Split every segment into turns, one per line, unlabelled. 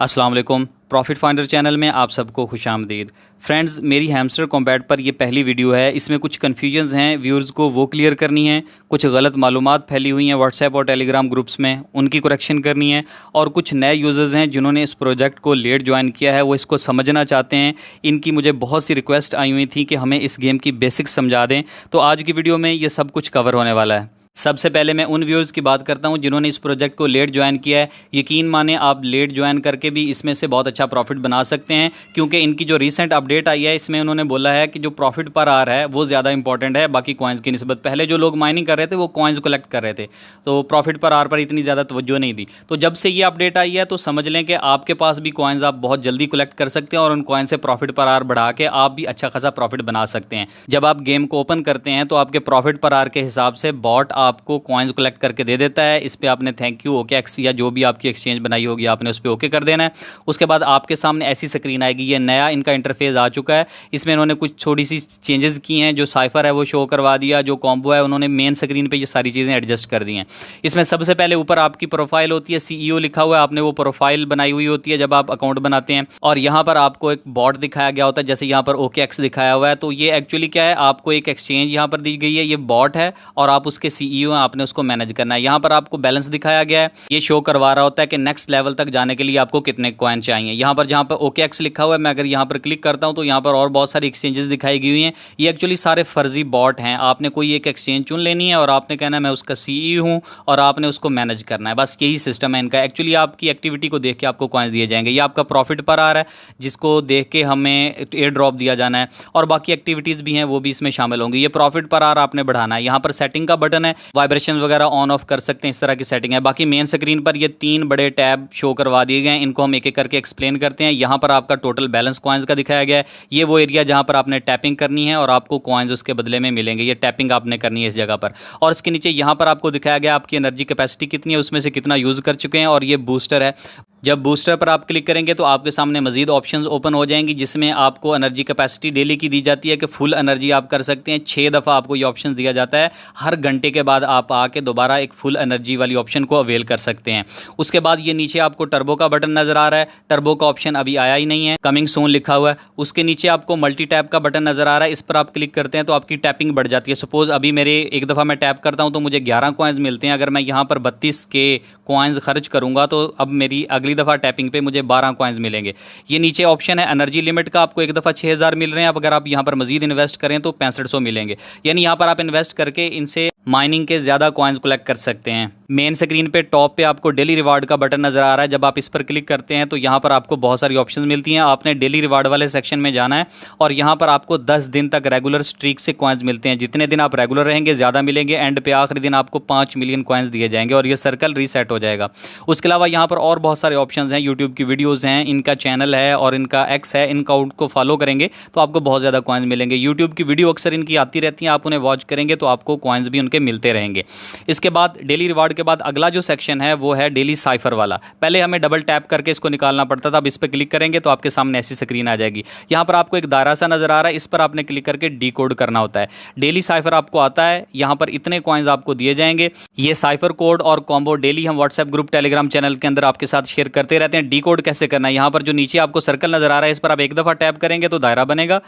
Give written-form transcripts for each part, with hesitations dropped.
अस्सलाम वालेकुम। Profit finder channel में आप सबको खुशामदीद। फ्रेंड्स, मेरी हैमस्टर कॉम्बैट पर ये पहली वीडियो है। इसमें कुछ कन्फ्यूजन्स हैं, व्यूअर्स को वो क्लियर करनी है। कुछ गलत मालूमात फैली हुई हैं व्हाट्सएप और टेलीग्राम ग्रुप्स में, उनकी करेक्शन करनी है। और कुछ नए यूज़र्स हैं जिन्होंने इस प्रोजेक्ट को लेट ज्वाइन किया है, वो इसको समझना चाहते हैं। इनकी मुझे बहुत सी रिक्वेस्ट आई हुई थी कि हमें इस गेम की बेसिक्स समझा दें, तो आज की वीडियो में ये सब कुछ कवर होने वाला है। सबसे पहले मैं उन व्यूअर्स की बात करता हूं जिन्होंने इस प्रोजेक्ट को लेट ज्वाइन किया है। यकीन माने आप लेट ज्वाइन करके भी इसमें से बहुत अच्छा प्रॉफिट बना सकते हैं, क्योंकि इनकी जो रीसेंट अपडेट आई है इसमें उन्होंने बोला है कि जो प्रॉफिट पर आ रहा है वो ज़्यादा इंपॉर्टेंट है बाकी कॉइन्स की निस्बत। पहले जो लोग माइनिंग कर रहे थे वो कॉइन्स कलेक्ट कर रहे थे, तो प्रॉफिट पर आर पर इतनी ज़्यादा तवज्जो नहीं दी। तो जब से ये अपडेट आई है तो समझ लें कि आपके पास भी कॉइन्स आप बहुत जल्दी कलेक्ट कर सकते हैं और उन कॉइन से प्रॉफिट पर आर बढ़ा के आप भी अच्छा खासा प्रॉफिट बना सकते हैं। जब आप गेम को ओपन करते हैं तो आपके प्रॉफिट पर आर के हिसाब से बॉट आपको कॉइन्स कलेक्ट करके दे देता है। इस पे आपने थैंक यू ओके एक्स या जो भी आपकी एक्सचेंज बनाई होगी आपने उस पर ओके कर देना है। उसके बाद आपके सामने ऐसी स्क्रीन आएगी। ये नया इनका इंटरफेस आ चुका है। इसमें इन्होंने कुछ छोटी सी चेंजेस की हैं। जो साइफर है वो शो करवा दिया, जो कॉम्बो है उन्होंने मेन स्क्रीन पे ये सारी चीज़ें एडजस्ट कर दी हैं। इसमें सबसे पहले ऊपर आपकी प्रोफाइल होती है, CEO लिखा हुआ है, आपने वो प्रोफाइल बनाई हुई होती है जब आप अकाउंट बनाते हैं। और यहाँ पर आपको एक बॉट दिखाया गया होता है, जैसे यहाँ पर ओके एक्स दिखाया हुआ है। तो ये एक्चुअली क्या है, आपको एक एक्सचेंज यहाँ पर दी गई है, ये बॉट है और आप उसके CEO हैं, आपने उसको मैनेज करना है। यहाँ पर आपको बैलेंस दिखाया गया है, ये शो करवा रहा होता है कि नेक्स्ट लेवल तक जाने के लिए आपको कितने कॉइन चाहिए। यहाँ पर जहाँ पर OKX लिखा हुआ है, मैं अगर यहाँ पर क्लिक करता हूँ तो यहाँ पर और बहुत सारी एक्सचेंजेस दिखाई गई हुई हैं। ये एक्चुअली सारे फर्जी बॉट हैं। आपने कोई एक एक्सचेंज चुन लेनी है और आपने कहना है मैं उसका CEO हूँ और आपने उसको मैनेज करना है। बस यही सिस्टम है इनका। एक्चुअली आपकी एक्टिविटी को देख के आपको कॉइन्स दिए जाएंगे। ये आपका प्रॉफिट पर आ रहा है जिसको देख के हमें एयर ड्रॉप दिया जाना है, और बाकी एक्टिविटीज़ भी हैं वो भी इसमें शामिल होंगी। ये प्रॉफिट पर आ रहा आपने बढ़ाना है। यहाँ पर सेटिंग का बटन है, वाइब्रेशन वगैरह ऑन ऑफ कर सकते हैं, इस तरह की सेटिंग है। बाकी मेन स्क्रीन पर ये 3 बड़े टैब शो करवा दिए गए हैं। इनको हम एक एक करके एक्सप्लेन करते हैं। यहाँ पर आपका टोटल बैलेंस कॉइन्स का दिखाया गया है। ये वो एरिया जहाँ पर आपने टैपिंग करनी है और आपको कॉइन्स उसके बदले में मिलेंगे। ये टैपिंग आपने करनी है इस जगह पर। और इसके नीचे यहाँ पर आपको दिखाया गया आपकी एनर्जी कैपेसिटी कितनी है, उसमें से कितना यूज़ कर चुके हैं। और ये बूस्टर है। जब बूस्टर पर आप क्लिक करेंगे तो आपके सामने मजीद ऑप्शंस ओपन हो जाएंगी, जिसमें आपको एनर्जी कैपेसिटी डेली की दी जाती है कि फुल एनर्जी आप कर सकते हैं। 6 दफ़ा आपको ये ऑप्शन दिया जाता है। हर घंटे के बाद आप आके दोबारा एक फुल एनर्जी वाली ऑप्शन को अवेल कर सकते हैं। उसके बाद ये नीचे आपको टर्बो का बटन नज़र आ रहा है। टर्बो का ऑप्शन अभी आया ही नहीं है, कमिंग सून लिखा हुआ है। उसके नीचे आपको मल्टी टैप का बटन नज़र आ रहा है। इस पर आप क्लिक करते हैं तो आपकी टैपिंग बढ़ जाती है। सपोज अभी मेरे एक दफ़ा मैं टैप करता हूँ तो मुझे 11 कॉइन्स मिलते हैं। अगर मैं यहाँ पर 32 के कॉइन्स खर्च करूँगा तो अब मेरी अगली दफ़ा टैपिंग पे मुझे 12 कॉइन्स मिलेंगे। ये नीचे ऑप्शन है एनर्जी लिमिट का, आपको एक दफ़ा 6000 मिल रहे हैं। अब अगर आप यहाँ पर मजीद इन्वेस्ट करें तो 6500 मिलेंगे। यानी यहाँ पर आप इन्वेस्ट करके इनसे माइनिंग के ज़्यादा कॉइन्स कलेक्ट कर सकते हैं। मेन स्क्रीन पे टॉप पे आपको डेली रिवार्ड का बटन नज़र आ रहा है। जब आप इस पर क्लिक करते हैं तो यहाँ पर आपको बहुत सारी ऑप्शंस मिलती हैं। आपने डेली रिवार्ड वाले सेक्शन में जाना है और यहाँ पर आपको 10 दिन तक रेगुलर स्ट्रीक से कॉइन्स मिलते हैं। जितने दिन आप रेगुलर रहेंगे ज़्यादा मिलेंगे। एंड पे आखिरी दिन आपको 5 मिलियन कॉइन्स दिए जाएंगे और ये सर्कल रीसेट हो जाएगा। उसके अलावा यहाँ पर और बहुत सारे ऑप्शंस हैं। यूट्यूब की वीडियोज़ हैं, इनका चैनल है और इनका एक्स है। इन अकाउंट को फॉलो करेंगे तो आपको बहुत ज़्यादा कॉइन्स मिलेंगे। यूट्यूब की वीडियो अक्सर इनकी आती रहती हैं, आप उन्हें वॉच करेंगे तो आपको कॉइन्स भी उनके मिलते रहेंगे। इसके बाद डेली रिवार्ड के बाद अगला जो सेक्शन है वो है डेली साइफर वाला। पहले हमें डबल टैप करके इसको निकालना पड़ता था। अब इस पर क्लिक करेंगे तो आपके सामने ऐसी स्क्रीन आ जाएगी। यहाँ पर आपको एक दायरा सा नजर आ रहा है, इस पर आपने क्लिक करके डीकोड करना होता है। डेली साइफर आपको आता है, यहाँ पर इतने कॉइन्स आपको दिए जाएंगे। ये साइफर कोड और कॉम्बो डेली हम व्हाट्सएप ग्रुप टेलीग्राम चैनल के अंदर आपके साथ शेयर करते रहते हैं। डीकोड कैसे करना है, यहाँ पर जो नीचे आपको सर्कल नजर आ रहा है इस पर आप एक दफ़ा टैप करेंगे तो दायरा बनेगा।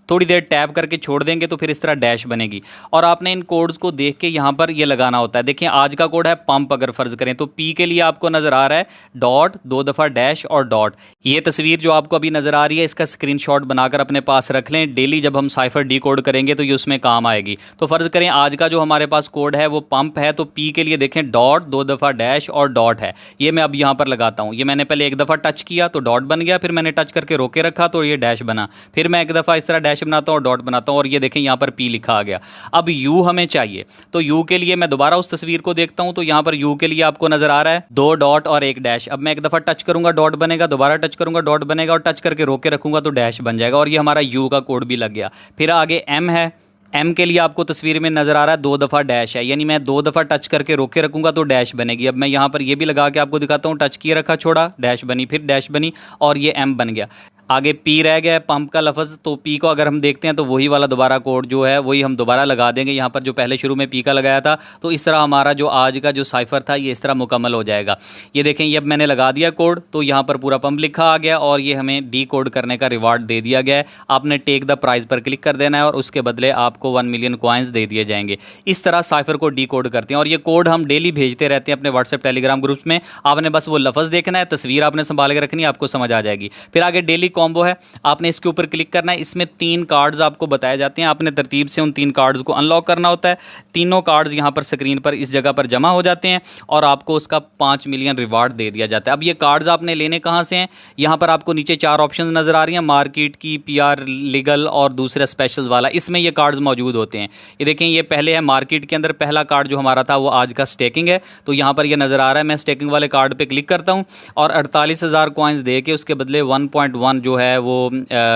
थोड़ी देर टैप करके छोड़ देंगे तो फिर इस तरह डैश बनेगी और आपने इन कोड्स को देख के यहाँ पर ये लगाना होता है। देखिए आज का कोड है पंप, अगर फर्ज करें तो पी के लिए आपको नज़र आ रहा है डॉट, 2 दफ़ा डैश और डॉट। ये तस्वीर जो आपको अभी नज़र आ रही है इसका स्क्रीनशॉट बनाकर अपने पास रख लें। डेली जब हम साइफर डी कोड करेंगे तो ये उसमें काम आएगी। तो फ़र्ज़ करें आज का जो हमारे पास कोड है वो पंप है, तो पी के लिए देखें डॉट, 2 दफ़ा डैश और डॉट है। ये मैं अब यहाँ पर लगाता हूँ। ये मैंने पहले एक दफ़ा टच किया तो डॉट बन गया, फिर मैंने टच करके रोके रखा तो ये डैश बना, फिर मैं एक दफ़ा इस तरह डैश बनाता हूँ और डॉट बनाता हूं और ये देखें यहां पर पी लिखा आ गया। अब यू हमें चाहिए, तो यू के लिए मैं दोबारा उस तस्वीर को देखता हूं तो यहां पर यू के लिए आपको नजर आ रहा है 2 डॉट और 1 डैश। अब मैं एक दफा टच करूंगा डॉट बनेगा, दोबारा टच करूंगा डॉट बनेगा और टच करके रोके रखूंगा तो डैश बन जाएगा और ये हमारा यू का कोड भी लग गया। फिर आगे एम है एम के लिए आपको तस्वीर में नज़र आ रहा है 2 दफ़ा डैश है, यानी मैं 2 दफ़ा टच करके रोके रखूँगा तो डैश बनेगी। अब मैं यहाँ पर ये भी लगा के आपको दिखाता हूँ, टच किए रखा, छोड़ा, डैश बनी, फिर डैश बनी और ये एम बन गया। आगे पी रह गया है, पंप का लफ्ज़, तो पी को अगर हम देखते हैं तो वही वाला दोबारा कोड जो है वही हम दोबारा लगा देंगे यहाँ पर जो पहले शुरू में पी का लगाया था। तो इस तरह हमारा जो आज का जो साइफ़र था ये इस तरह मुकम्मल हो जाएगा। ये देखें, ये अब मैंने लगा दिया कोड, तो यहाँ पर पूरा पंप लिखा आ गया और ये हमें डी कोड करने का रिवार्ड दे दिया गया है। आपने टेक द प्राइज़ पर क्लिक कर देना है और उसके बदले आपको 1 मिलियन कॉइन्स दे दिए जाएंगे। इस तरह साइफ़र को डी कोड करते हैं और ये कोड हम डेली भेजते रहते हैं अपने व्हाट्सएप टेलीग्राम ग्रुप्स में। आपने बस वो लफ्ज़ देखना है, तस्वीर आपने संभाल के रखनी है, आपको समझ आ जाएगी। फिर आगे डेली कॉम्बो है, आपने इसके ऊपर क्लिक करना है। इसमें 3 कार्ड्स आपको बताए जाते हैं, आपने तरतीब से उन 3 कार्ड्स को अनलॉक करना होता है। तीनों कार्ड्स यहाँ पर स्क्रीन पर इस जगह पर जमा हो जाते हैं और आपको उसका 5 मिलियन रिवार्ड दे दिया जाता है। अब ये कार्ड्स आपने लेने कहाँ से हैं? यहाँ पर आपको नीचे 4 ऑप्शन नज़र आ रही हैं, मार्केट की, पीआर, लीगल और दूसरा स्पेशल वाला, इसमें ये कार्ड्स मौजूद होते हैं। ये देखें, ये पहले है मार्केट के अंदर, पहला कार्ड जो हमारा था वो आज का स्टेकिंग है, तो यहाँ पर ये नज़र आ रहा है। मैं स्टेकिंग वाले कार्ड पर क्लिक करता हूँ और 48,000 कॉइन्स दे के उसके बदले 1.1 जो है वो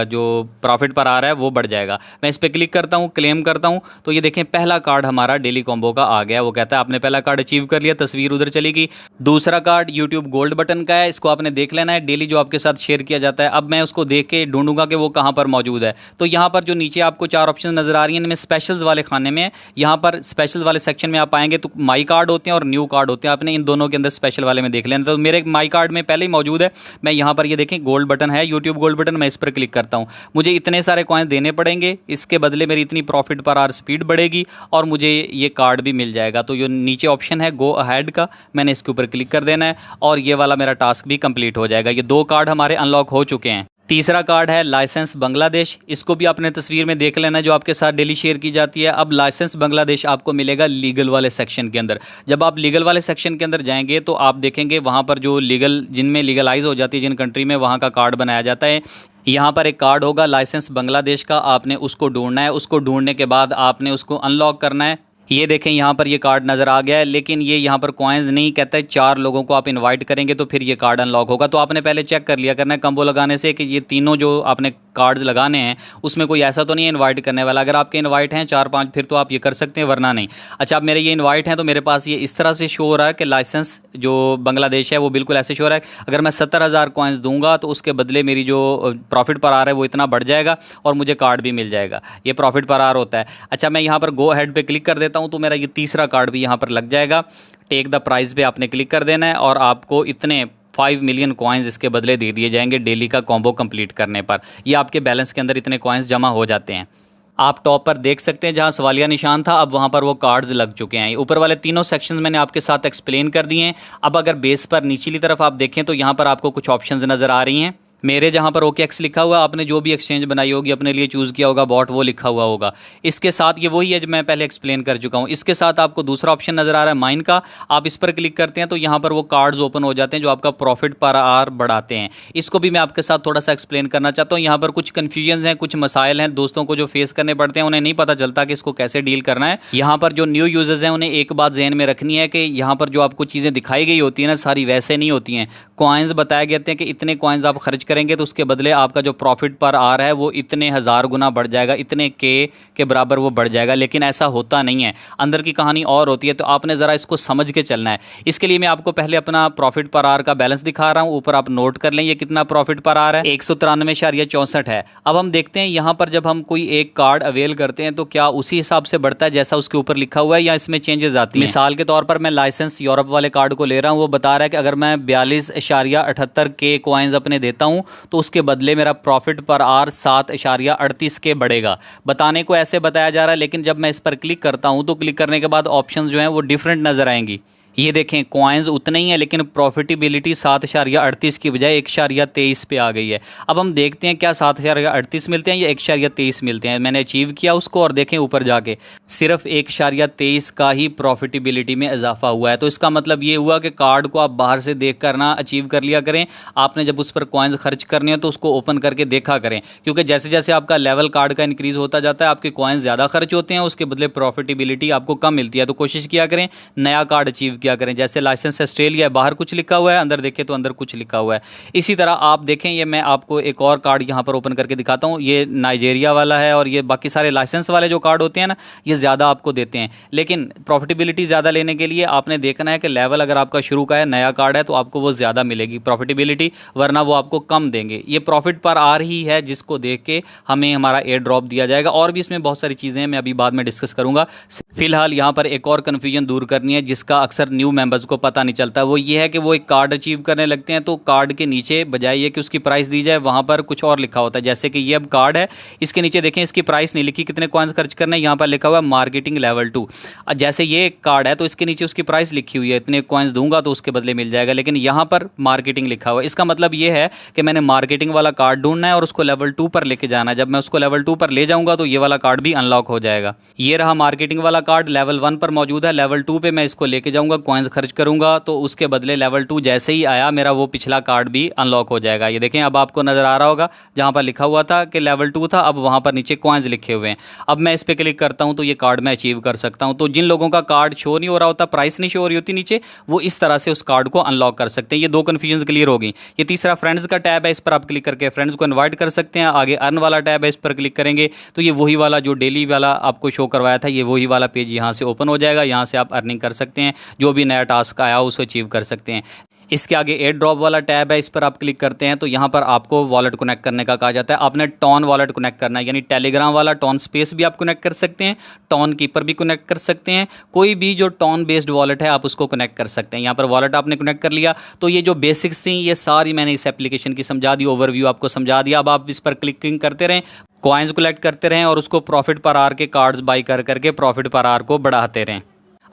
जो प्रॉफिट पर आ रहा है वो बढ़ जाएगा। मैं इस पर क्लिक करता हूँ, क्लेम करता हूँ, तो ये देखें पहला कार्ड हमारा डेली कॉम्बो का आ गया। वो कहता है आपने पहला कार्ड अचीव कर लिया, तस्वीर उधर चलेगी। दूसरा कार्ड यूट्यूब गोल्ड बटन का है, इसको आपने देख लेना है, डेली जो आपके साथ शेयर किया जाता है। अब मैं उसको देख के ढूंढूंगा कि वो कहाँ पर मौजूद है। तो यहाँ पर जो नीचे आपको 4 ऑप्शन नजर आ रही हैं, इनमें स्पेशल्स वाले खाने में, यहाँ पर स्पेशल वाले सेक्शन में आप आएंगे तो माई कार्ड होते हैं और न्यू कार्ड होते हैं। आपने इन दोनों के अंदर स्पेशल वाले में देख लेना। तो मेरे माई कार्ड में पहले ही मौजूद है। मैं यहाँ पर ये देखें गोल्ड बटन है, यूट्यूब गोल्ड बटन, मैं इस पर क्लिक करता हूँ। मुझे इतने सारे कॉइन देने पड़ेंगे, इसके बदले मेरी इतनी प्रॉफिट पर आवर स्पीड बढ़ेगी और मुझे ये कार्ड भी मिल जाएगा। तो ये नीचे ऑप्शन है गो अहेड का, मैंने इसके ऊपर क्लिक कर देना है और ये वाला मेरा टास्क भी कंप्लीट हो जाएगा। ये 2 कार्ड हमारे अनलॉक हो चुके हैं। तीसरा कार्ड है लाइसेंस बांग्लादेश, इसको भी आपने तस्वीर में देख लेना है जो आपके साथ डेली शेयर की जाती है। अब लाइसेंस बांग्लादेश आपको मिलेगा लीगल वाले सेक्शन के अंदर। जब आप लीगल वाले सेक्शन के अंदर जाएंगे तो आप देखेंगे वहाँ पर जो लीगल, जिनमें लीगलाइज हो जाती है जिन कंट्री में, वहाँ का कार्ड बनाया जाता है। यहाँ पर एक कार्ड होगा लाइसेंस बांग्लादेश का, आपने उसको ढूंढना है। उसको ढूंढने के बाद आपने उसको अनलॉक करना है। ये देखें यहाँ पर ये कार्ड नज़र आ गया है, लेकिन ये यहाँ पर कॉइन्स नहीं कहता है। 4 लोगों को आप इनवाइट करेंगे तो फिर ये कार्ड अनलॉक होगा। तो आपने पहले चेक कर लिया करना है कम्बो लगाने से कि ये तीनों जो आपने कार्ड्स लगाने हैं उसमें कोई ऐसा तो नहीं है इनवाइट करने वाला। अगर आपके इनवाइट हैं 4-5 फिर तो आप ये कर सकते हैं, वरना नहीं। अच्छा, अब मेरे ये इनवाइट हैं तो मेरे पास ये इस तरह से शो हो रहा है कि लाइसेंस जो बांग्लादेश है वो बिल्कुल ऐसे शो हो रहा है। अगर मैं 70,000 कॉइन्स दूंगा तो उसके बदले मेरी जो प्रॉफिट पर आ रहा है वो इतना बढ़ जाएगा और मुझे कार्ड भी मिल जाएगा। ये प्रॉफिट पर आर होता है। अच्छा, मैं यहाँ पर गो अहेड पे क्लिक कर देता हूँ तो मेरा ये तीसरा कार्ड भी यहाँ पर लग जाएगा। टेक द प्राइस पे आपने क्लिक कर देना है और आपको इतने 5 मिलियन कॉइन्स इसके बदले दे दिए जाएंगे डेली का कॉम्बो कंप्लीट करने पर। ये आपके बैलेंस के अंदर इतने कॉइन्स जमा हो जाते हैं। आप टॉप पर देख सकते हैं जहां सवालिया निशान था, अब वहां पर वो कार्ड्स लग चुके हैं। ऊपर वाले तीनों सेक्शंस मैंने आपके साथ एक्सप्लेन कर दिए हैं। अब अगर बेस पर नीचली तरफ आप देखें तो यहाँ पर आपको कुछ ऑप्शंस नज़र आ रही हैं। मेरे जहाँ पर OKX लिखा हुआ, आपने जो भी एक्सचेंज बनाई होगी अपने लिए चूज़ किया होगा बॉट, वो लिखा हुआ होगा। इसके साथ ये वही है जो मैं पहले एक्सप्लेन कर चुका हूँ। इसके साथ आपको दूसरा ऑप्शन नज़र आ रहा है माइन का, आप इस पर क्लिक करते हैं तो यहाँ पर वो कार्ड्स ओपन हो जाते हैं जो आपका प्रॉफिट पर आर बढ़ाते हैं। इसको भी मैं आपके साथ थोड़ा सा एक्सप्लेन करना चाहता हूँ। यहाँ पर कुछ कन्फ्यूजन हैं, कुछ मसाइल हैं दोस्तों को जो फेस करने पड़ते हैं, उन्हें नहीं पता चलता कि इसको कैसे डील करना है। यहाँ पर जो न्यू यूजर्स हैं उन्हें एक बात जहन में रखनी है कि यहाँ पर जो आपको चीज़ें दिखाई गई होती है ना, सारी वैसे नहीं होती हैं। कॉइन्स बताए गए हैं कि इतने कॉइन्स आप खर्च करेंगे तो उसके बदले आपका जो प्रॉफिट पर आ रहा है वो इतने 1000 गुना बढ़ जाएगा, इतने के बराबर वो बढ़ जाएगा। लेकिन ऐसा होता नहीं है, अंदर की कहानी और होती है। तो आपने ज़रा इसको समझ के चलना है। इसके लिए मैं आपको पहले अपना प्रॉफिट पर आर का बैलेंस दिखा रहा हूँ। ऊपर आप नोट कर लें ये कितना प्रॉफिट पर आ रहा है, 193.64 है। अब हम देखते हैं यहाँ पर जब हम कोई एक कार्ड अवेल करते हैं तो क्या उसी हिसाब से बढ़ता है जैसा उसके ऊपर लिखा हुआ है या इसमें चेंजेस आती हैं। मिसाल के तौर पर मैं लाइसेंस यूरोप वाले कार्ड को ले रहा हूँ, वो बता रहा है कि अगर मैं 42.78 के कॉइन्स अपने देता हूँ तो उसके बदले मेरा प्रॉफिट पर आर 7.38 के बढ़ेगा। बताने को ऐसे बताया जा रहा है, लेकिन जब मैं इस पर क्लिक करता हूं तो क्लिक करने के बाद ऑप्शंस जो हैं वो डिफरेंट नज़र आएंगी। ये देखें कॉइन्स उतने ही हैं लेकिन प्रॉफिटेबिलिटी 7.38 की बजाय 1.23 पे आ गई है। अब हम देखते हैं क्या 7.38 मिलते हैं या 1.23 मिलते हैं। मैंने अचीव किया उसको और देखें ऊपर जाके सिर्फ 1.23 का ही प्रॉफिटेबिलिटी में इजाफा हुआ है। तो इसका मतलब ये हुआ कि कार्ड को आप बाहर से देख कर ना अचीव कर लिया करें। आपने जब उस पर कॉइन्स खर्च करने हो तो उसको ओपन करके देखा करें, क्योंकि जैसे जैसे आपका लेवल कार्ड का इंक्रीज़ होता जाता है आपके कॉइन्स ज़्यादा खर्च होते हैं, उसके बदले प्रॉफिटेबिलिटी आपको कम मिलती है। तो कोशिश किया करें नया कार्ड अचीव किया करें। जैसे लाइसेंस ऑस्ट्रेलिया है, बाहर कुछ लिखा हुआ है, अंदर देखें तो अंदर कुछ लिखा हुआ है। इसी तरह आप देखें, ये मैं आपको एक और कार्ड यहाँ पर ओपन करके दिखाता हूँ। ये नाइजेरिया वाला है और ये बाकी सारे लाइसेंस वाले जो कार्ड होते हैं ना, ये ज़्यादा आपको देते हैं। लेकिन प्रॉफिटेबिलिटी ज़्यादा लेने के लिए आपने देखना है कि लेवल अगर आपका शुरू का है, नया कार्ड है, तो आपको वो ज़्यादा मिलेगी प्रॉफिटेबिलिटी, वरना वो आपको कम देंगे। ये प्रॉफिट पर आ रही है जिसको देख के हमें हमारा एयर ड्रॉप दिया जाएगा। और भी इसमें बहुत सारी चीज़ें हैं, मैं अभी बाद में डिस्कस करूंगा। फिलहाल यहाँ पर एक और कन्फ्यूजन दूर करनी है जिसका अक्सर न्यू मेंबर्स को पता नहीं चलता। वो ये है कि वो एक कार्ड अचीव करने लगते हैं तो कार्ड के नीचे बजाय ये कि उसकी प्राइस दी जाए, वहाँ पर कुछ और लिखा होता है। जैसे कि ये अब कार्ड है, इसके नीचे देखें इसकी प्राइस नहीं लिखी, कितने कॉइन्स खर्च करने, यहाँ पर लिखा हुआ है मार्केटिंग लेवल 2। जैसे ये कार्ड है तो इसके नीचे उसकी प्राइस लिखी हुई है, इतने कॉइन्स दूंगा तो उसके बदले मिल जाएगा, लेकिन यहाँ पर मार्केटिंग लिखा हुआ है। इसका मतलब ये है कि मैंने मार्केटिंग वाला कार्ड ढूंढना है और उसको लेवल 2 पर लेके जाना है। जब मैं उसको लेवल 2 पर ले जाऊंगा तो ये वाला कार्ड भी अनलॉक हो जाएगा। ये रहा मार्केटिंग वाला कार्ड, लेवल 1 पर मौजूद है। लेवल 2 पे मैं इसको लेके जाऊंगा, कॉइन्स खर्च करूंगा तो उसके बदले लेवल 2 जैसे ही आया मेरा वो पिछला कार्ड भी अनलॉक हो जाएगा। ये देखें, अब आपको नजर आ रहा होगा जहां पर लिखा हुआ था कि लेवल 2 था, अब वहां पर नीचे कॉइन्स लिखे हुए हैं। अब मैं इस पर क्लिक करता हूं तो ये कार्ड मैं अचीव कर सकता हूं। तो जिन लोगों का कार्ड शो नहीं हो रहा होता, प्राइस नहीं शो हो रही होती नीचे, वो इस तरह से उस कार्ड को अनलॉक कर सकते हैं। ये दो कन्फ्यूजन क्लियर हो गई। ये तीसरा फ्रेंड्स का टैब है, इस पर आप क्लिक करके फ्रेंड्स को इन्वाइट कर सकते हैं। आगे अर्न वाला टैब है, इस पर क्लिक करेंगे तो ये वही वाला जो डेली वाला आपको शो करवाया था, ये वही वाला पेज यहाँ से ओपन हो जाएगा। यहाँ से आप अर्निंग कर सकते हैं, जो भी नया टास्क आया उसको अचीव कर सकते हैं। इसके आगे एयर ड्रॉप वाला टैब है, इस पर आप क्लिक करते हैं तो यहाँ पर आपको वॉलेट कनेक्ट करने का कहा जाता है। आपने टॉन वॉलेट कनेक्ट करना है, यानी टेलीग्राम वाला टॉन स्पेस भी आप कनेक्ट कर सकते हैं, टॉन कीपर भी कनेक्ट कर सकते हैं। कोई भी जो टॉन बेस्ड वॉलेट है आप उसको कनेक्ट कर सकते हैं। यहाँ पर वॉलेट आपने कनेक्ट कर लिया तो ये जो बेसिक्स थी ये सारी मैंने इस एप्लीकेशन की समझा दी, ओवरव्यू आपको समझा दिया। अब आप इस पर क्लिकिंग करते रहें, कॉइन्स कलेक्ट करते रहें और उसको प्रॉफिट पर आर के कार्ड्स बाई कर करके प्रॉफिट पर आर को बढ़ाते रहें।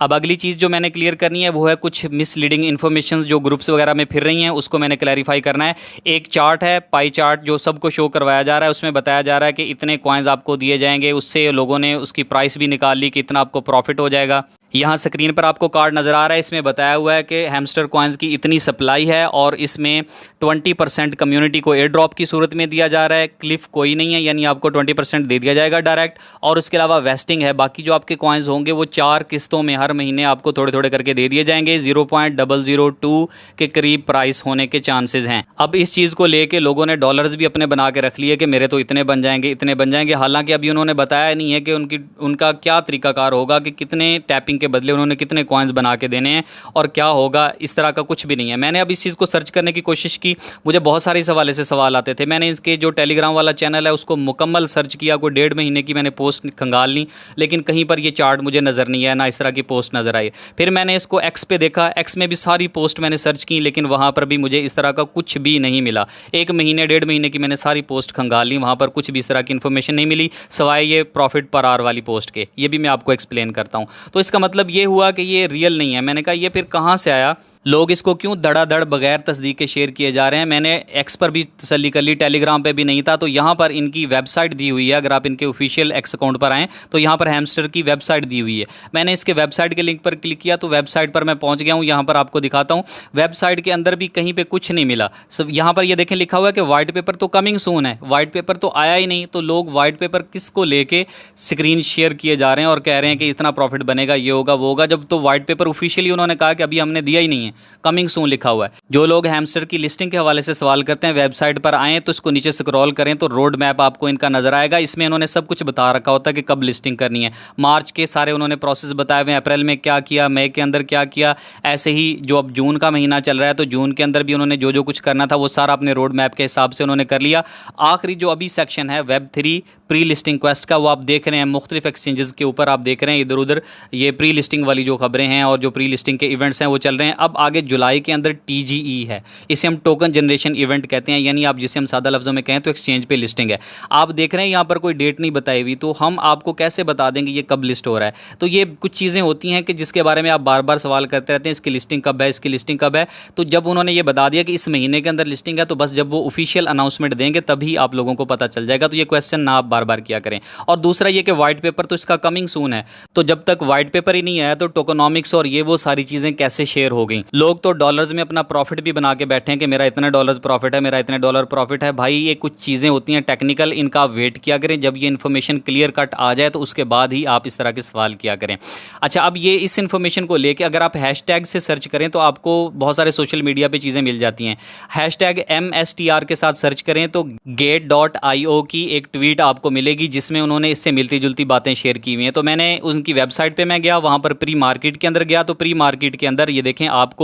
अब अगली चीज़ जो मैंने क्लियर करनी है वो है कुछ मिसलीडिंग इन्फॉर्मेशन जो ग्रुप्स वगैरह में फिर रही हैं, उसको मैंने क्लैरिफाई करना है। एक चार्ट है, पाई चार्ट, जो सबको शो करवाया जा रहा है, उसमें बताया जा रहा है कि इतने कॉइन्स आपको दिए जाएंगे। उससे लोगों ने उसकी प्राइस भी निकाल ली कि इतना आपको प्रॉफिट हो जाएगा। यहाँ स्क्रीन पर आपको कार्ड नज़र आ रहा है, इसमें बताया हुआ है कि हैमस्टर कॉइन्स की इतनी सप्लाई है और इसमें 20% कम्युनिटी को एयर ड्रॉप की सूरत में दिया जा रहा है। क्लिफ कोई नहीं है, यानी आपको 20% दे दिया जाएगा डायरेक्ट। और उसके अलावा वेस्टिंग है, बाकी जो आपके कॉइन्स होंगे वो 4 किस्तों में हर महीने आपको थोड़े थोड़े करके दे दिए जाएंगे। 0.002 के करीब प्राइस होने के चांसेस हैं। अब इस चीज़ को लेके लोगों ने डॉलर्स भी अपने बना के रख लिए कि मेरे तो इतने बन जाएंगे, इतने बन जाएंगे। हालांकि अभी उन्होंने बताया नहीं है कि उनका क्या तरीकाकार होगा, कि कितने टैपिंग के बदले उन्होंने कितने कॉइन्स बना के देने हैं और क्या होगा, इस तरह का कुछ भी नहीं है। मैंने अब इस चीज़ को सर्च करने की कोशिश की, मुझे बहुत सारे इस हवाले से सवाल आते थे। मैंने इसके जो टेलीग्राम वाला चैनल है उसको मुकम्मल सर्च किया, कोई 1.5 महीने की मैंने पोस्ट खंगाल ली, लेकिन कहीं पर ये चार्ट मुझे नज़र नहीं आया, ना इस तरह की पोस्ट नज़र आई। फिर मैंने इसको एक्स पे देखा, एक्स में भी सारी पोस्ट मैंने सर्च की, लेकिन वहाँ पर भी मुझे इस तरह का कुछ भी नहीं मिला। 1 महीने 1.5 महीने की मैंने सारी पोस्ट खंगाल ली, वहाँ पर कुछ भी इस तरह की इन्फॉर्मेशन नहीं मिली, सवाए ये प्रॉफिट पर आर वाली पोस्ट के। ये भी मैं आपको एक्सप्लेन करता हूँ। तो इसका मतलब ये हुआ कि ये रियल नहीं है। मैंने कहा ये फिर कहाँ से आया, लोग इसको क्यों धड़ाधड़ बगैर तस्दीक के शेयर किए जा रहे हैं। मैंने एक्स पर भी तसल्ली कर ली, टेलीग्राम पे भी नहीं था, तो यहाँ पर इनकी वेबसाइट दी हुई है। अगर आप इनके ऑफिशियल एक्स अकाउंट पर आएँ तो यहाँ पर हैमस्टर की वेबसाइट दी हुई है। मैंने इसके वेबसाइट के लिंक पर क्लिक किया तो वेबसाइट पर मैं पहुँच गया हूँ। यहाँ पर आपको दिखाता हूँ, वेबसाइट के अंदर भी कहीं पर कुछ नहीं मिला। सब यहाँ पर ये देखें लिखा हुआ है कि वाइट पेपर तो कमिंग सून है, वाइट पेपर तो आया ही नहीं। तो लोग वाइट पेपर किसको लेके स्क्रीन शेयर किए जा रहे हैं और कह रहे हैं कि इतना प्रॉफिट बनेगा, ये होगा वो होगा, जब तो वाइट पेपर ऑफिशियली उन्होंने कहा कि अभी हमने दिया ही नहीं है, कमिंग सून लिखा हुआ है। जो लोग हैमस्टर की लिस्टिंग के हवाले से सवाल करते हैं, वेबसाइट पर आएँ तो इसको नीचे स्क्रॉल करें तो रोड मैप आपको इनका नजर आएगा। इसमें इन्होंने सब कुछ बता रखा होता है कि कब लिस्टिंग करनी है। मार्च के सारे उन्होंने प्रोसेस बताए हुए हैं, अप्रैल में क्या किया, मई के अंदर क्या किया, ऐसे ही जो अब जून का महीना चल रहा है तो जून के अंदर भी उन्होंने जो जो कुछ करना था वो सारा अपने रोड मैप के हिसाब से उन्होंने कर लिया। आखिरी जो अभी सेक्शन है Web3 प्री लिस्टिंग क्वेस्ट का, वो आप देख रहे हैं मुख्तलिफ एक्सचेंजेस के ऊपर आप देख रहे हैं इधर उधर ये प्री लिस्टिंग वाली जो खबरें हैं और जो प्री लिस्टिंग के इवेंट्स हैं वो चल रहे हैं। अब आगे जुलाई के अंदर TGE है, इसे हम टोकन जनरेशन इवेंट कहते हैं, यानी आप जिसे हम सादा लफ्ज़ों में कहें तो एक्सचेंज पे लिस्टिंग है। आप देख रहे हैं यहाँ पर कोई डेट नहीं बताई हुई, तो हम आपको कैसे बता देंगे ये कब लिस्ट हो रहा है। तो ये कुछ चीज़ें होती हैं कि जिसके बारे में आप बार बार सवाल करते रहते हैं, इसकी लिस्टिंग कब है, इसकी लिस्टिंग कब है। तो जब उन्होंने ये बता दिया कि इस महीने के अंदर लिस्टिंग है, तो बस जब वो ऑफिशियल अनाउंसमेंट देंगे तभी आप लोगों को पता चल जाएगा। तो ये क्वेश्चन ना आप बार बार किया करें। और दूसरा ये कि वाइट पेपर तो इसका कमिंग सून है, तो जब तक वाइट पेपर ही नहीं आया तो टोकनॉमिक्स और ये वो सारी चीज़ें कैसे शेयर हो गई। लोग तो डॉलर्स में अपना प्रॉफिट भी बना के बैठे हैं कि मेरा इतने डॉलर प्रॉफिट है, मेरा इतने डॉलर प्रॉफिट है। भाई ये कुछ चीज़ें होती हैं टेक्निकल, इनका आप वेट किया करें, जब ये इन्फॉर्मेशन क्लियर कट आ जाए तो उसके बाद ही आप इस तरह के सवाल किया करें। अच्छा, अब ये इस इन्फॉर्मेशन को लेके अगर आप हैशटैग से सर्च करें तो आपको बहुत सारे सोशल मीडिया पे चीज़ें मिल जाती हैं। हैशटैग MSTR के साथ सर्च करें तो Gate.io की एक ट्वीट आपको मिलेगी जिसमें उन्होंने इससे मिलती जुलती बातें शेयर की हुई हैं। तो मैंने उनकी वेबसाइट पर मैं गया, वहाँ पर प्री मार्केट के अंदर गया, तो प्री मार्केट के अंदर ये देखें आपको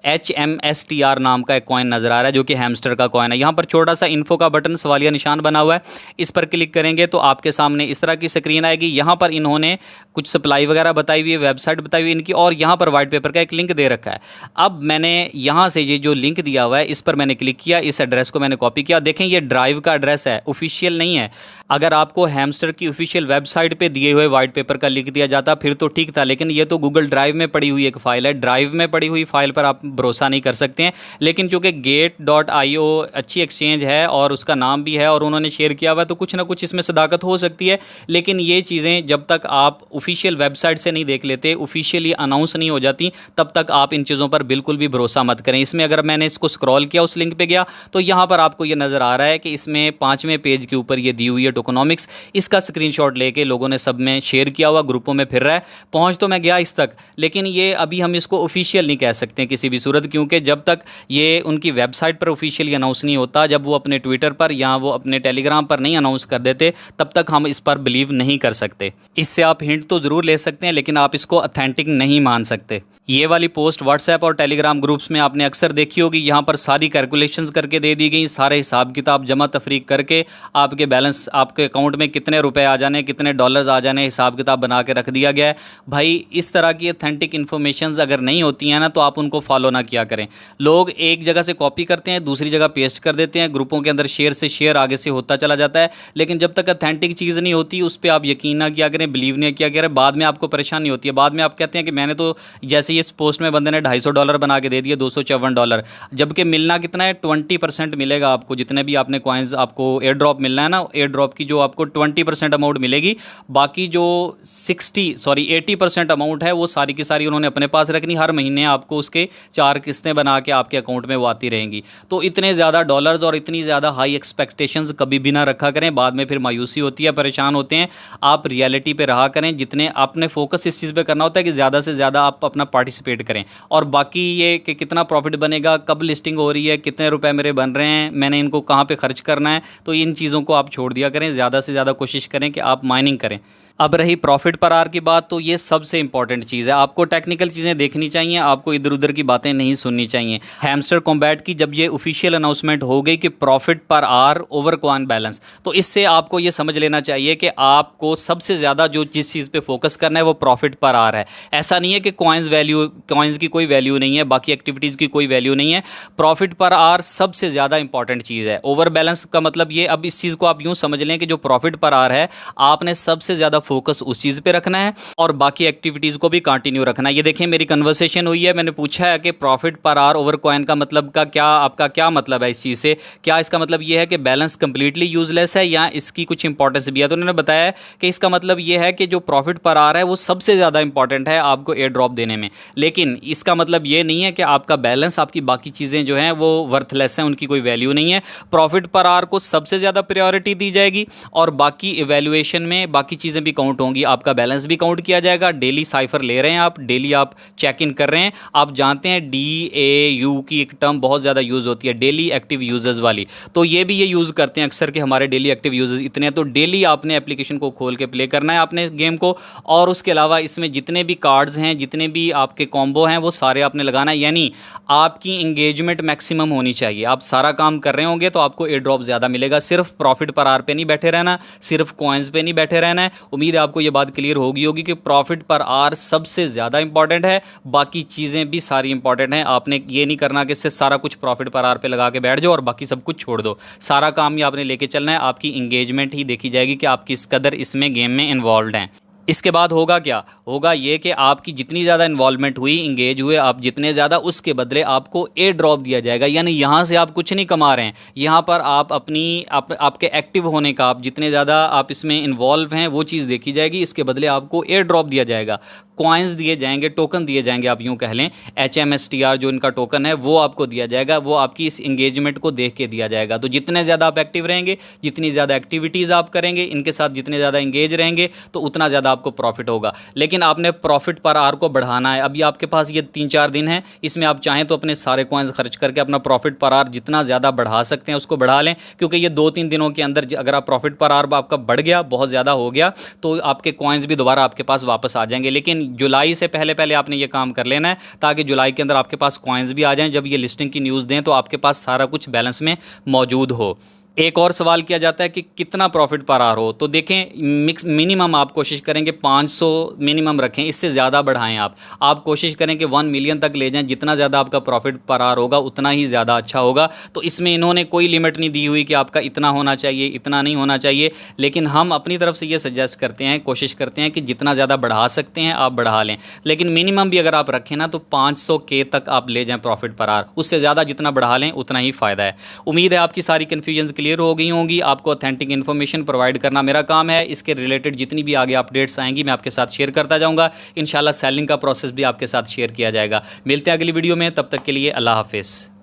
HMSTR नाम का एक कॉइन नज़र आ रहा है जो कि हैमस्टर का कॉइन है। यहाँ पर छोटा सा इन्फो का बटन सवालिया निशान बना हुआ है, इस पर क्लिक करेंगे तो आपके सामने इस तरह की स्क्रीन आएगी। यहाँ पर इन्होंने कुछ सप्लाई वगैरह बताई हुई है, वेबसाइट बताई हुई है इनकी, और यहाँ पर वाइट पेपर का एक लिंक दे रखा है। अब मैंने यहाँ से ये जो लिंक दिया हुआ है इस पर मैंने क्लिक किया, इस एड्रेस को मैंने कॉपी किया। देखें ये ड्राइव का एड्रेस है, ऑफिशियल नहीं है। अगर आपको हैमस्टर की ऑफिशियल वेबसाइट पर दिए हुए वाइट पेपर का लिंक दिया जाता फिर तो ठीक था, लेकिन ये तो गूगल ड्राइव में पड़ी हुई एक फाइल है। ड्राइव में पड़ी हुई फाइल पर आप भरोसा नहीं कर सकते हैं। लेकिन चूंकि Gate.io अच्छी एक्सचेंज है और उसका नाम भी है और उन्होंने शेयर किया हुआ है तो कुछ ना कुछ इसमें सदाकत हो सकती है। लेकिन ये चीज़ें जब तक आप ऑफिशियल वेबसाइट से नहीं देख लेते, ऑफिशियली अनाउंस नहीं हो जाती, तब तक आप इन चीज़ों पर बिल्कुल भी भरोसा मत करें। इसमें अगर मैंने इसको स्क्रॉल किया, उस लिंक पे गया, तो यहाँ पर आपको ये नज़र आ रहा है कि इसमें 5वें पेज के ऊपर ये दी हुई है टोकोनॉमिक्स। इसका स्क्रीनशॉट लेके लोगों ने सब में शेयर किया हुआ, ग्रुपों में फिर रहा है। पहुँच तो मैं गया इस तक, लेकिन ये अभी हम इसको ऑफिशियल नहीं कह सकते किसी भी सूरत, क्योंकि जब तक ये उनकी वेबसाइट पर ऑफिशियली अनाउंस नहीं होता, जब वो अपने ट्विटर पर या वो अपने टेलीग्राम पर नहीं अनाउंस कर देते, तब तक हम इस पर बिलीव नहीं कर सकते। इससे आप हिंट तो ज़रूर ले सकते हैं, लेकिन आप इसको ऑथेंटिक नहीं मान सकते। ये वाली पोस्ट व्हाट्सएप और टेलीग्राम ग्रुप्स में आपने अक्सर देखी होगी। यहाँ पर सारी कैलकुलेशंस करके दे दी गई, सारे हिसाब किताब जमा तफरीक करके आपके बैलेंस, आपके अकाउंट में कितने रुपए आ जाने, कितने डॉलर्स आ जाने, हिसाब किताब बना के रख दिया गया है। भाई इस तरह की ऑथेंटिक इन्फॉर्मेशंस अगर नहीं होती हैं ना, तो आप उनको फॉलो ना किया करें। लोग एक जगह से कॉपी करते हैं, दूसरी जगह पेस्ट कर देते हैं, ग्रुपों के अंदर शेयर से शेयर आगे से होता चला जाता है। लेकिन जब तक ऑथेंटिक चीज़ नहीं होती उस पर आप यकीन ना किया करें, बिलीव नहीं किया करें। बाद में आपको परेशानी होती है। बाद में आप कहते हैं कि मैंने तो जैसे इस पोस्ट में बंदे ने $250 बना के दे दिए, $254, जबकि मिलना कितना है, 20% मिलेगा आपको। जितने भी आपने कॉइन्स, आपको एयर ड्रॉप मिलना है ना, एयर ड्रॉप की जो आपको 20% अमाउंट मिलेगी, बाकी जो 80% अमाउंट है वो सारी की सारी उन्होंने अपने पास रखनी। हर महीने आपको उसके 4 किस्तें बना के आपके अकाउंट में वो आती रहेंगी। तो इतने ज़्यादा डॉलर्स और इतनी ज़्यादा हाई एक्सपेक्टेशंस कभी भी ना रखा करें, बाद में फिर मायूसी होती है, परेशान होते हैं। आप रियलिटी पे रहा करें। जितने आपने फोकस इस चीज़ पे करना होता है कि ज़्यादा से ज़्यादा आप अपना पार्टिसिपेट करें, और बाकी ये कि कितना प्रॉफिट बनेगा, कब लिस्टिंग हो रही है, कितने रुपए मेरे बन रहे हैं, मैंने इनको कहाँ पे खर्च करना है, तो इन चीज़ों को आप छोड़ दिया करें। ज़्यादा से ज़्यादा कोशिश करें कि आप माइनिंग करें। अब रही प्रॉफिट पर आर की बात, तो ये सबसे इंपॉर्टेंट चीज़ है। आपको टेक्निकल चीज़ें देखनी चाहिए, आपको इधर उधर की बातें नहीं सुननी चाहिए। हैमस्टर कॉम्बैट की जब ये ऑफिशियल अनाउंसमेंट हो गई कि प्रॉफिट पर आर ओवर कॉइन बैलेंस, तो इससे आपको ये समझ लेना चाहिए कि आपको सबसे ज़्यादा जो जिस चीज़ पे फोकस करना है वो प्रॉफिट पर आर है। ऐसा नहीं है कि कॉइन्स की कोई वैल्यू नहीं है, बाकी एक्टिविटीज़ की कोई वैल्यू नहीं है। प्रॉफिट पर आर सबसे ज़्यादा इंपॉर्टेंट चीज़ है। ओवर बैलेंस का मतलब ये, अब इस चीज़ को आप यूँ समझ लें कि जो प्रॉफिट पर आर है, आपने सबसे ज़्यादा फोकस उस चीज़ पे रखना है और बाकी एक्टिविटीज़ को भी कंटिन्यू रखना है। ये देखें मेरी कन्वर्सेशन हुई है, मैंने पूछा है कि प्रॉफिट पर आर ओवर कॉइन का मतलब का क्या, आपका क्या मतलब है इस चीज़ से। क्या इसका मतलब ये है कि बैलेंस कंप्लीटली यूजलेस है या इसकी कुछ इंपॉर्टेंस भी है। तो उन्होंने बताया कि इसका मतलब ये है कि जो प्रॉफिट पर आर है वो सबसे ज़्यादा इंपॉर्टेंट है आपको एयर ड्रॉप देने में। लेकिन इसका मतलब ये नहीं है कि आपका बैलेंस, आपकी बाकी चीज़ें जो हैं वो वर्थलेस हैं, उनकी कोई वैल्यू नहीं है। प्रॉफिट पर आर को सबसे ज़्यादा प्रायोरिटी दी जाएगी और बाकी इवैल्यूएशन में बाकी चीज़ें भी काउंट होंगी, आपका बैलेंस भी काउंट किया जाएगा। डेली साइफर ले रहे हैं आप, डेली आप चेक इन कर रहे हैं। आप जानते हैं DAU की एक टर्म बहुत ज़्यादा यूज़ होती है, डेली एक्टिव यूजर्स वाली, तो ये भी ये यूज़ करते हैं अक्सर कि हमारे डेली एक्टिव यूजर्स इतने हैं। तो डेली आपने एप्लीकेशन को खोल के प्ले करना है आपने गेम को, और उसके अलावा इसमें जितने भी कार्ड्स हैं, जितने भी आपके कॉम्बो हैं, वो सारे आपने लगाना है। यानी आपकी इंगेजमेंट मैक्सिमम होनी चाहिए। आप सारा काम कर रहे होंगे तो आपको एयर ड्रॉप ज़्यादा मिलेगा। सिर्फ प्रॉफिट पर आर पे नहीं बैठे रहना, सिर्फ कॉइन्स पे नहीं बैठे रहना है। उम्मीद है आपको ये बात क्लियर होगी कि प्रॉफिट पर आर सबसे ज़्यादा इंपॉर्टेंट है, बाकी चीज़ें भी सारी इंपॉर्टेंट हैं। आपने ये नहीं करना कि सिर्फ सारा कुछ प्रॉफिट पर आर पे लगा के बैठ जाओ और बाकी सब कुछ छोड़ दो। सारा काम ही आपने लेके चलना है। आपकी इंगेजमेंट ही देखी जाएगी कि आप किस कदर इसमें गेम में इन्वॉल्व हैं। इसके बाद होगा क्या, होगा ये कि आपकी जितनी ज़्यादा इन्वॉल्वमेंट हुई, इंगेज हुए आप जितने ज़्यादा, उसके बदले आपको ए ड्रॉप दिया जाएगा। यानी यहाँ से आप कुछ नहीं कमा रहे हैं, यहाँ पर आप आपके एक्टिव होने का, आप जितने ज़्यादा आप इसमें इन्वॉल्व हैं वो चीज़ देखी जाएगी। इसके बदले आपको ए ड्रॉप दिया जाएगा, कॉइन्स दिए जाएंगे, टोकन दिए जाएंगे, आप यूँ कह लें HMSTR जो इनका टोकन है वो आपको दिया जाएगा। वो आपकी इस इंगेजमेंट को देख के दिया जाएगा। तो जितने ज़्यादा आप एक्टिव रहेंगे, जितनी ज़्यादा एक्टिविटीज़ आप करेंगे, इनके साथ जितने ज़्यादा इंगेज रहेंगे, तो उतना ज़्यादा आपको प्रॉफिट होगा। लेकिन आपने प्रॉफिट पर आवर को बढ़ाना है। अभी आपके पास ये 3-4 दिन है, इसमें आप चाहें तो अपने सारे कॉइन्स खर्च करके अपना प्रॉफिट पर आवर जितना ज़्यादा बढ़ा सकते हैं उसको बढ़ा लें, क्योंकि ये 2-3 दिनों के अंदर अगर आप प्रॉफिट पर आवर आपका बढ़ गया, बहुत ज़्यादा हो गया, तो आपके कॉइन्स भी दोबारा आपके पास वापस आ जाएंगे। लेकिन जुलाई से पहले पहले आपने ये काम कर लेना है, ताकि जुलाई के अंदर आपके पास कॉइन्स भी आ जाएं। जब ये लिस्टिंग की न्यूज़ दें तो आपके पास सारा कुछ बैलेंस में मौजूद हो। एक और सवाल किया जाता है कि कितना प्रॉफिट पर आवर हो, तो देखें मिनिमम आप कोशिश करेंगे 500 मिनिमम रखें, इससे ज़्यादा बढ़ाएं। आप कोशिश करें कि 1 मिलियन तक ले जाएं। जितना ज़्यादा आपका प्रॉफिट पर आवर होगा उतना ही ज़्यादा अच्छा होगा। तो इसमें इन्होंने कोई लिमिट नहीं दी हुई कि आपका इतना होना चाहिए, इतना नहीं होना चाहिए, लेकिन हम अपनी तरफ से ये सजेस्ट करते हैं, कोशिश करते हैं कि जितना ज़्यादा बढ़ा सकते हैं आप बढ़ा लें। लेकिन मिनिमम भी अगर आप रखें ना तो 500K तक आप ले जाएँ प्रॉफिट पर आवर, उससे ज़्यादा जितना बढ़ा लें उतना ही फ़ायदा है। उम्मीद है आपकी सारी कन्फ्यूजन क्लियर हो गई होंगी। आपको ऑथेंटिक इन्फॉर्मेशन प्रोवाइड करना मेरा काम है। इसके रिलेटेड जितनी भी आगे अपडेट्स आएंगी मैं आपके साथ शेयर करता जाऊंगा। इंशाल्लाह सेलिंग का प्रोसेस भी आपके साथ शेयर किया जाएगा। मिलते हैं अगली वीडियो में, तब तक के लिए अल्लाह हाफिज़।